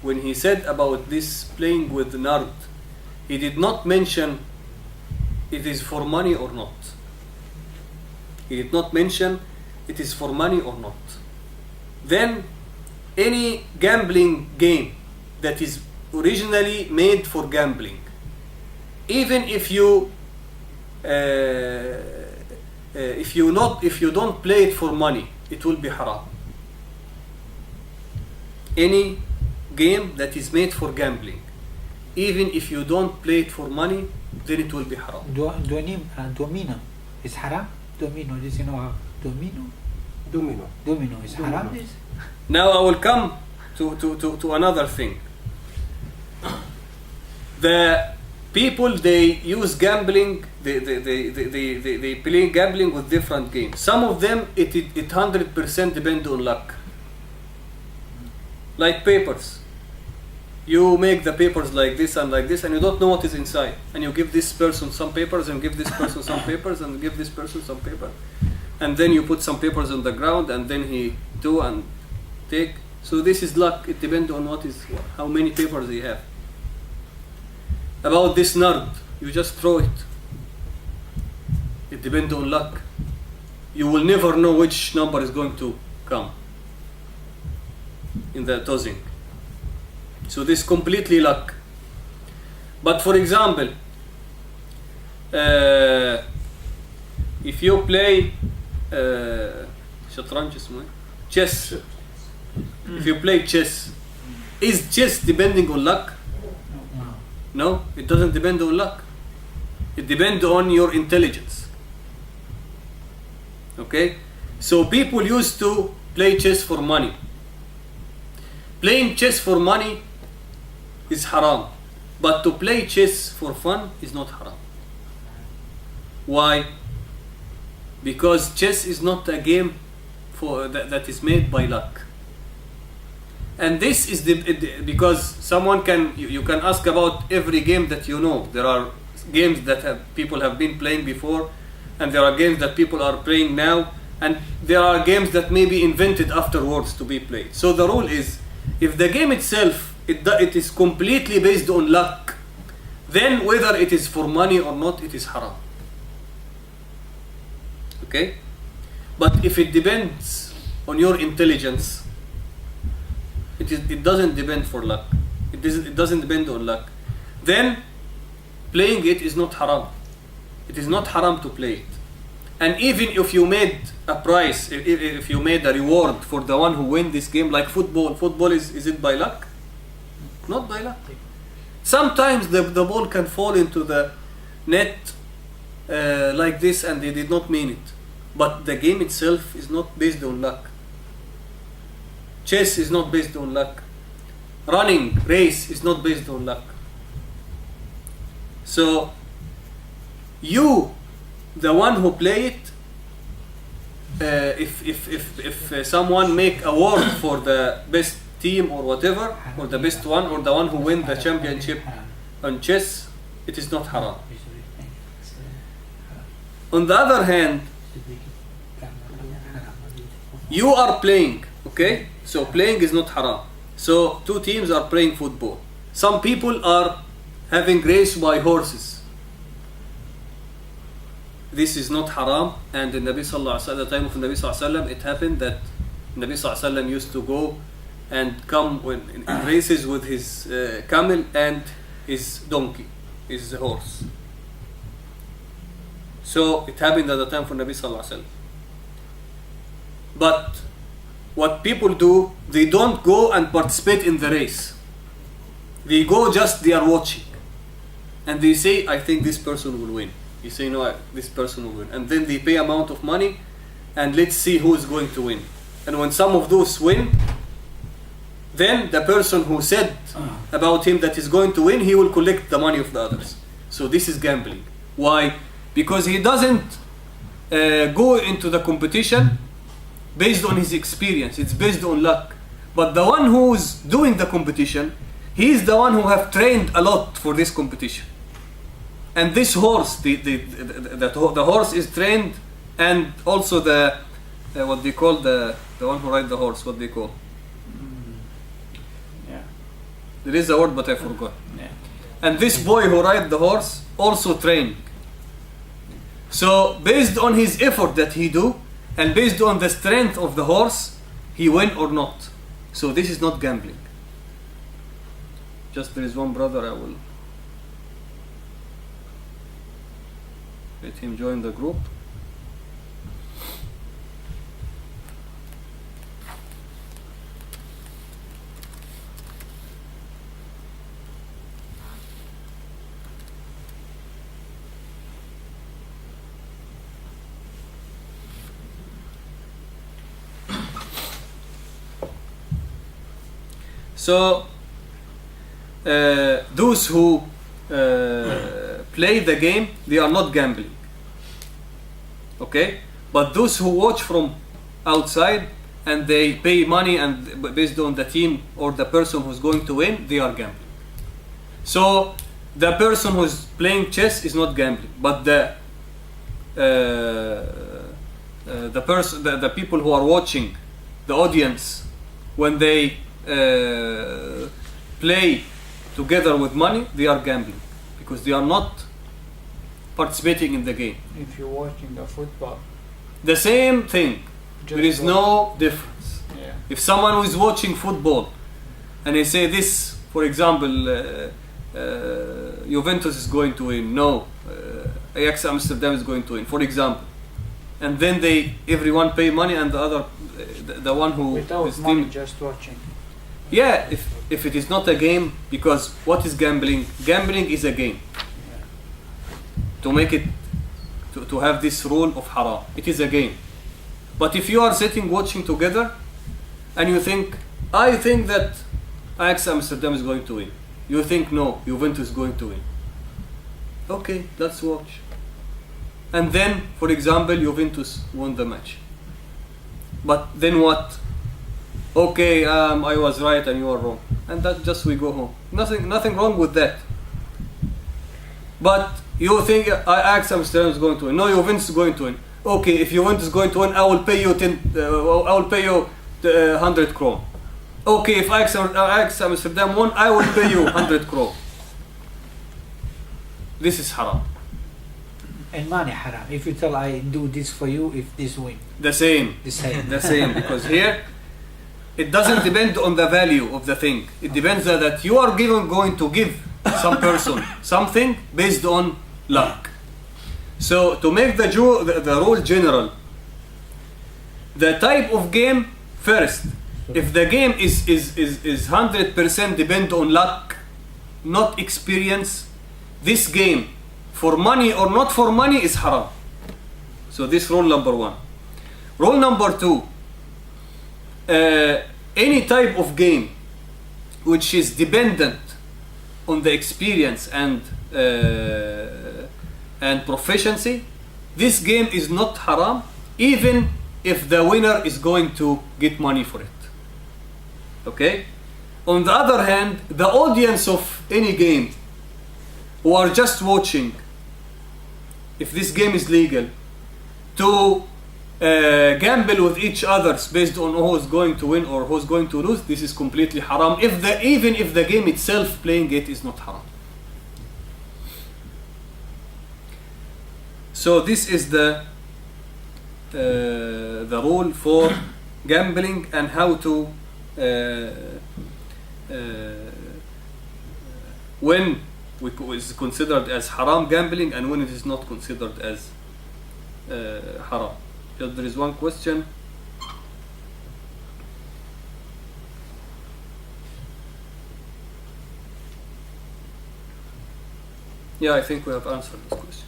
when he said about this playing with nard, he did not mention it is for money or not. He did not mention it is for money or not. Then any gambling game that is originally made for gambling, even if you don't play it for money, it will be haram. Any game that is made for gambling, even if you don't play it for money, then it will be haram. Domino is haram. Domino, did you know domino? Domino is haram. Now I will come to another thing. The people, they use gambling, they play gambling with different games. Some of them it 100% depend on luck. Like papers. You make the papers like this, and you don't know what is inside. And you give this person some papers, and give this person some papers, and give this person some paper. And then you put some papers on the ground, and then he do and take. So this is luck. It depends on how many papers he have. About this nard, you just throw it. It depends on luck. You will never know which number is going to come in the tossing. So this is completely luck. But for example, if you play chess, if you play chess, is chess depending on luck? No, it doesn't depend on luck. It depends on your intelligence. Okay? So people used to play chess for money. Playing chess for money is haram. But to play chess for fun is not haram. Why? Because chess is not a game that is made by luck. And this is because someone you can ask about every game that you know. There are games that people have been playing before, and there are games that people are playing now, and there are games that may be invented afterwards to be played. So the rule is, if the game itself it is completely based on luck, then whether it is for money or not, it is haram. Okay? But if it depends on your intelligence, it doesn't depend for luck. It doesn't depend on luck. Then playing it is not haram. It is not haram to play it. And even if you made a prize, if you made a reward for the one who win this game, like football. Football is it by luck? Not by luck. Sometimes the ball can fall into the net like this, and they did not mean it. But the game itself is not based on luck. Chess is not based on luck. Running, race is not based on luck. So, you, the one who play it, if someone make award for the best team or whatever, or the best one, or the one who win the championship on chess, it is not haram. On the other hand, you are playing, okay? So playing is not haram. So two teams are playing football. Some people are having race by horses. This is not haram, and in Nabi Sallallahu Alaihi Wasallam, at the time of Nabi Sallallahu Alaihi Wasallam, it happened that Nabi Sallallahu Alaihi Wasallam used to go and come in races with his camel and his donkey, his horse. So it happened at the time for Nabi Sallallahu Alaihi Wasallam. But what people do, they don't go and participate in the race. They go they are watching. And they say, I think this person will win. You say, no, this person will win. And then they pay amount of money, and let's see who is going to win. And when some of those win, then the person who said about him that is going to win, he will collect the money of the others. So this is gambling. Why? Because he doesn't go into the competition based on his experience. It's based on luck. But the one who's doing the competition, he is the one who have trained a lot for this competition. And this horse, the horse is trained, and also what they call the one who ride the horse, what they call? There is a word, but I forgot. Yeah. And this boy who ride the horse also trained. So based on his effort that he do, and based on the strength of the horse, he win or not. So this is not gambling. Just there is one brother, I will let him join the group. So those who play the game, they are not gambling. Okay? But those who watch from outside and they pay money and based on the team or the person who's going to win, they are gambling. So the person who's playing chess is not gambling, but the people who are watching, the audience, when they play together with money, they are gambling because they are not participating in the game. If you're watching the football, the same thing. There is no difference. Yeah. If someone who is watching football and they say this, for example, Juventus is going to win, no, Ajax Amsterdam is going to win, for example, and then everyone pay money and the other, the one who without is money, team, just watching. yeah, if it is not a game, because what is gambling? Gambling is a game. To make it, to have this rule of haram, it is a game. But if you are sitting watching together, and you think, I think that Ajax Amsterdam is going to win. You think no, Juventus is going to win. Okay, let's watch. And then, for example, Juventus won the match. But then what? Okay, I was right and you are wrong, and that just we go home. Nothing wrong with that. But you think Ajax Amsterdam is going to win? No, Juventus is going to win. Okay, if Juventus is going to win, I will pay you 100 kron. Okay, if Ajax Amsterdam won, I will pay you 100 kron. This is haram. And money haram. If you tell I do this for you, if this win. The same. The same. The same, because here it doesn't depend on the value of the thing. It depends that you are going to give some person something based on luck. So to make the rule general, the type of game first. If the game is 100% depend on luck, not experience, this game, for money or not for money, is haram. So this rule number one. Rule number two, any type of game which is dependent on the experience and proficiency, this game is not haram, even if the winner is going to get money for it. Okay? On the other hand, the audience of any game who are just watching, if this game is legal, to gamble with each other based on who's going to win or who's going to lose, this is completely haram, even if the game itself, playing it, is not haram. So this is the rule for gambling and how to when it is considered as haram gambling and when it is not considered as haram. Just there is one question. Yeah, I think we have answered this question.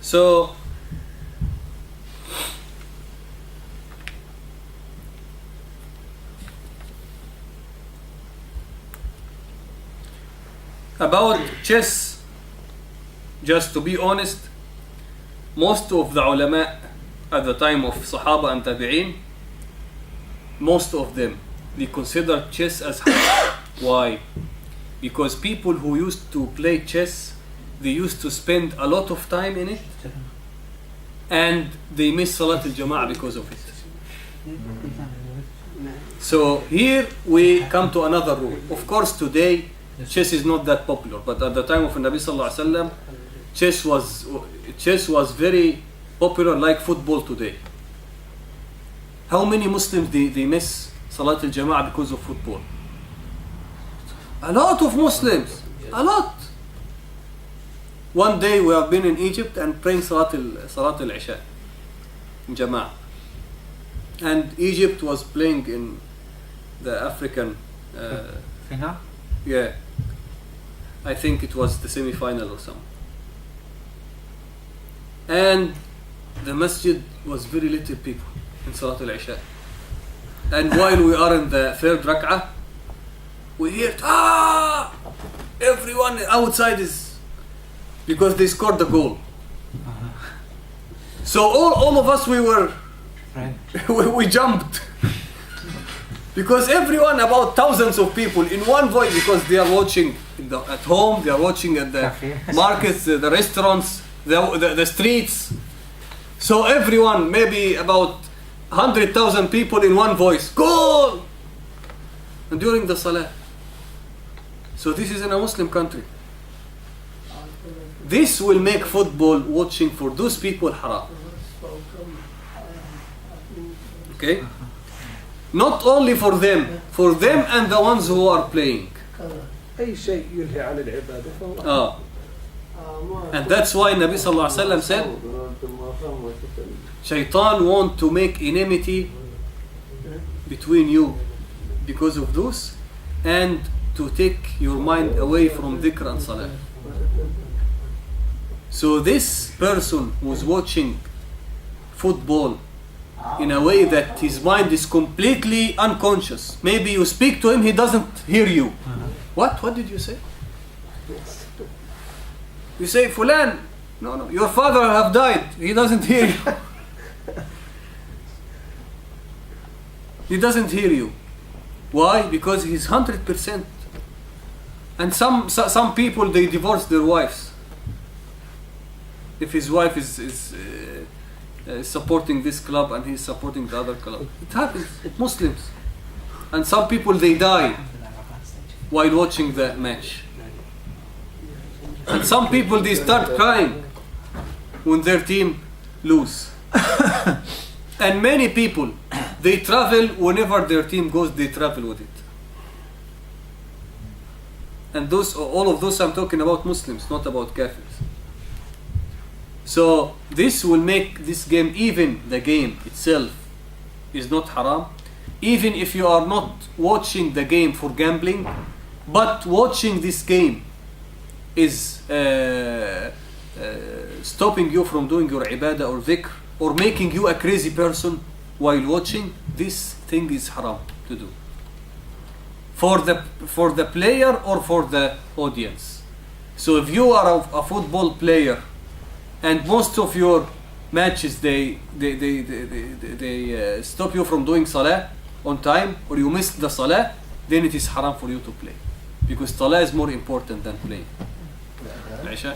So about chess, just to be honest, most of the ulama at the time of Sahaba and Tabi'een, most of them, they considered chess as haram. Why? Because people who used to play chess, they used to spend a lot of time in it, and they miss Salat al-Jama'ah because of it. So here we come to another rule. Of course, today chess is not that popular, but at the time of Nabi sallallahu alaihi wasallam, chess was very popular, like football today. How many Muslims they miss Salat al-Jama'ah because of football? A lot of Muslims, a lot. One day we have been in Egypt and praying Salat al-Isha in Jama'ah, and Egypt was playing in the African. Final? Yeah, I think it was the semi-final or something. And the masjid was very little people in Salat al-Isha. And while we are in the third rak'ah, we hear, everyone outside is, because they scored the goal. So all of us, we were, Right. we jumped. Because everyone, about thousands of people in one voice, because they are watching at home, they are watching at the markets, the restaurants, the streets. So everyone, maybe about 100,000 people in one voice, goal! And during the salah. So this is in a Muslim country. This will make football watching for those people haram. Okay? Not only for them and the ones who are playing. أي شيء يلهي عن العبادة فهو And that's why Nabi sallallahu alaihi wasallam said, Shaitan want to make enmity between you because of those, and to take your mind away from dhikr and salah. So this person who's watching football in a way that his mind is completely unconscious, maybe you speak to him, he doesn't hear you. What did you say? You say, Fulan, no, your father have died. He doesn't hear you. He doesn't hear you. Why? Because he's 100%. And some people, they divorce their wives. If his wife is supporting this club and he's supporting the other club. It happens, Muslims. And some people, they die while watching the match. And some people, they start crying when their team lose. And many people, they travel whenever their team goes, they travel with it. And all of those I'm talking about Muslims, not about Kafirs. So this will make this game, even the game itself is not haram, even if you are not watching the game for gambling, but watching this game is stopping you from doing your ibadah or dhikr, or making you a crazy person while watching. This thing is haram to do for the player or for the audience. So if you are a football player and most of your matches they stop you from doing salah on time, or you miss the salah, then it is haram for you to play, because salah is more important than playing. Aisha?